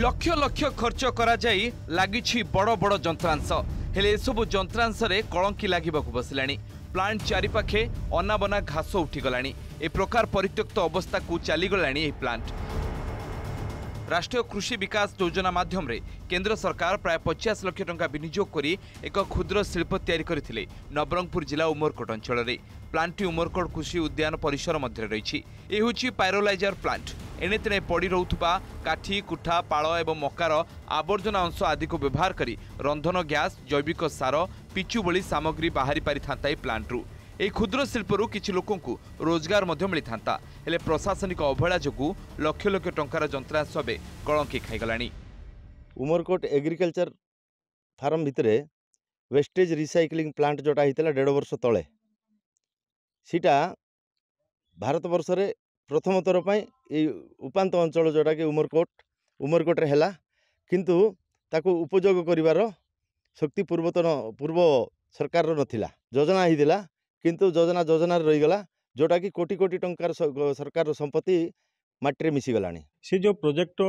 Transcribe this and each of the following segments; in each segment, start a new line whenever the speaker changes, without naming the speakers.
लक्ष लक्ष खर्च करा जाई लागिछि बड़ बड़ जंत्रांश हेले एसबु जंत्रांश रे कलंकी लागिबाकु बसिलाणी। प्लांट चारिपाखे अनाबना घास उठिगलाणी। ए प्रकार परित्यक्त अवस्था को चलीगलाणी ए प्लांट। राष्ट्रीय कृषि विकास योजना माध्यम रे केंद्र सरकार प्राय 50 लाख टंका विनियोग करी एक क्षुद्र शिल्प तैयारी करथिले नवरंगपुर जिला उमरकोट अंचल रे। प्लांटटी उमरकोट कृषि उद्यान परिसर मध्य रही। ए होची पायरोलाइजर प्लांट। एने तेने पड़ी रहुथुबा काठी कुठा पाଳ एवं मकार आवर्जना अंश आदि को व्यवहार करी रंधन गैस जैविक सार पिचु भली सामग्री बाहरी पारि थांता ए प्लांटरू। ए क्षुद्र शिल्परू किछि लोकंकु रोजगार मध्य मिली थांता। हेले प्रशासनिक अवहेला जोगु लक्ष लक्ष टंकार जंत्रांश बे कलंकी खाइगलाणी।
उमरकोट एग्रीकल्चर फार्म भितरे वेस्टेज रिसाइक्लिंग प्लांट जोटा हितला 1.5 वर्ष तले सीटा भारत वर्ष रे प्रथम थर पई ए उपांत अंचल जोटा कि उमरकोट रे हैला किंतु ताको उपयोग करिवार शक्ति पूर्व सरकार रो नथिला। योजना हिदिला किंतु योजना रही गला जोटा कि कोटी कोटी टंकार सरकार संपत्ति माटी मिसी गलानी।
से जो प्रोजेक्ट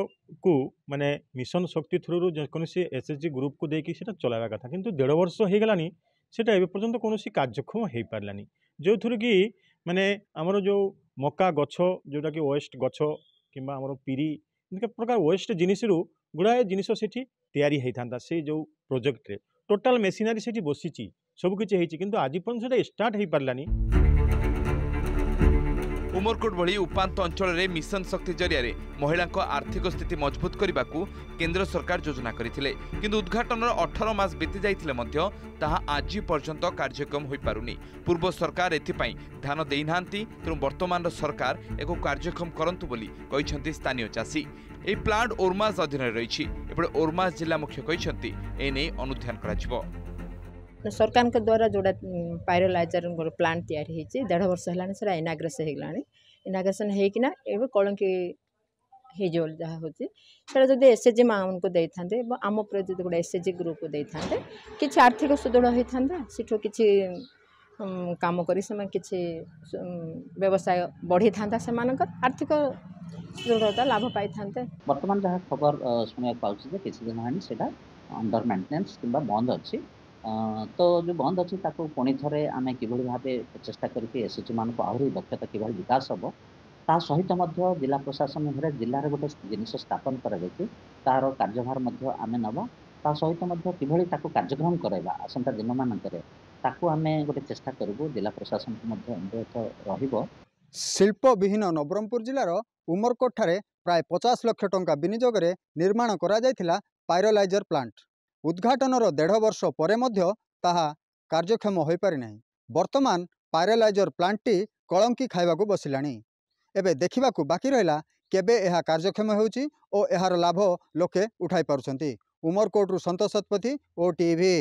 को माने मिशन शक्ति थ्रू जेकोसी एसएचजी ग्रुप को देकी सेटा चलावा कथा किंतु 1.5 वर्ष हो गलानी सेटा एबे पर्यंत कोनोसी कार्यक्रम हो पारलानी। जो थ्रू कि माने हमरो जो मका गछ जोटा कि वेस्ट गछ किंबा हमरो पीरी इनके प्रकार वेस्ट जिनिस रु गुड़ाए जिनिस सेठी तैयारी होई थांदा। से जो प्रोजेक्ट रे टोटल मेसिनरी सेठी बसिची सब किछि हेची किंतु आज पर्यंत सेटा स्टार्ट हो पारलानी।
उमरकोट भली उपांत अंचल रे मिशन शक्ति जरिया रे महिला आर्थिक स्थिति मजबूत करने को केंद्र सरकार योजना करथिले किंतु उद्घाटन 18 मास बीती जाइथिले मध्य ताहा आज पर्यंत कार्यक्रम होई पारुनी। पूर्व सरकार एथिपाई ध्यान देई नांती तेणु वर्तमान सरकार एक कार्यक्रम करंतु बोली कहिसंती स्थानीय चासी। ए प्लांट ओरमास अधीन रही एपटे ओरमास जिला मुख्य कहिसंती एने अनुध्यान कराजिवो।
सरकार के द्वारा जोड़ा पायरोलाइजर प्लांट तैयारी होती 1.5 वर्ष है सर इनाग्रेसन होगलानी। इनाग्रेसन होना एवं कलंकी हो जहाँ हूँ से जब एसएचजी माँ को दे था आम प्रति गोटे एसएचजी ग्रुप को दे था कि आर्थिक सुदृढ़ होता सेठू कि कम कर व्यवसाय बढ़ी था आर्थिक सुदृढ़ता लाभ पाई था।
बर्तमान जहाँ खबर शुणा पाँच किसी दिन है सेटा अंडर मेंटेनेंस कि बंद अच्छी तो जो बंद अच्छी पुणी थे आम कि भाव चेष्टा करके एसएचजी मान आहरी दक्षता कि विकास हम ता सहित जिला प्रशासन जिले में गोटे जिनिस स्थापन कर तार कार्यभार आम नवा ता सहित कि कार्यक्रम करवा आसंता दिन मानक आम गोटे चेष्टा करूँ जिला प्रशासन को अनुरोध रही।
शिल्प विहीन नवरंगपुर जिलार उमरकोट ठारे प्राय 50 लाख टंका विनियोग रे निर्माण करा जायथिला पायरोलाइजर प्लांट। उद्घाटनर 1.5 वर्ष परे मध्य ताहा कार्यक्षम हो पारि नाही। वर्तमान पायरोलाइजर प्लांटटी कलंकी खाइबाकू बसिलाणी। एबे देखिबाकू बाकी रहिला केबे एहा कार्यक्षम होउची ओ एहार लाभ लोके उठाई पारुछंती। उमरकोटरू संतोष शतपथी, ओटीवी।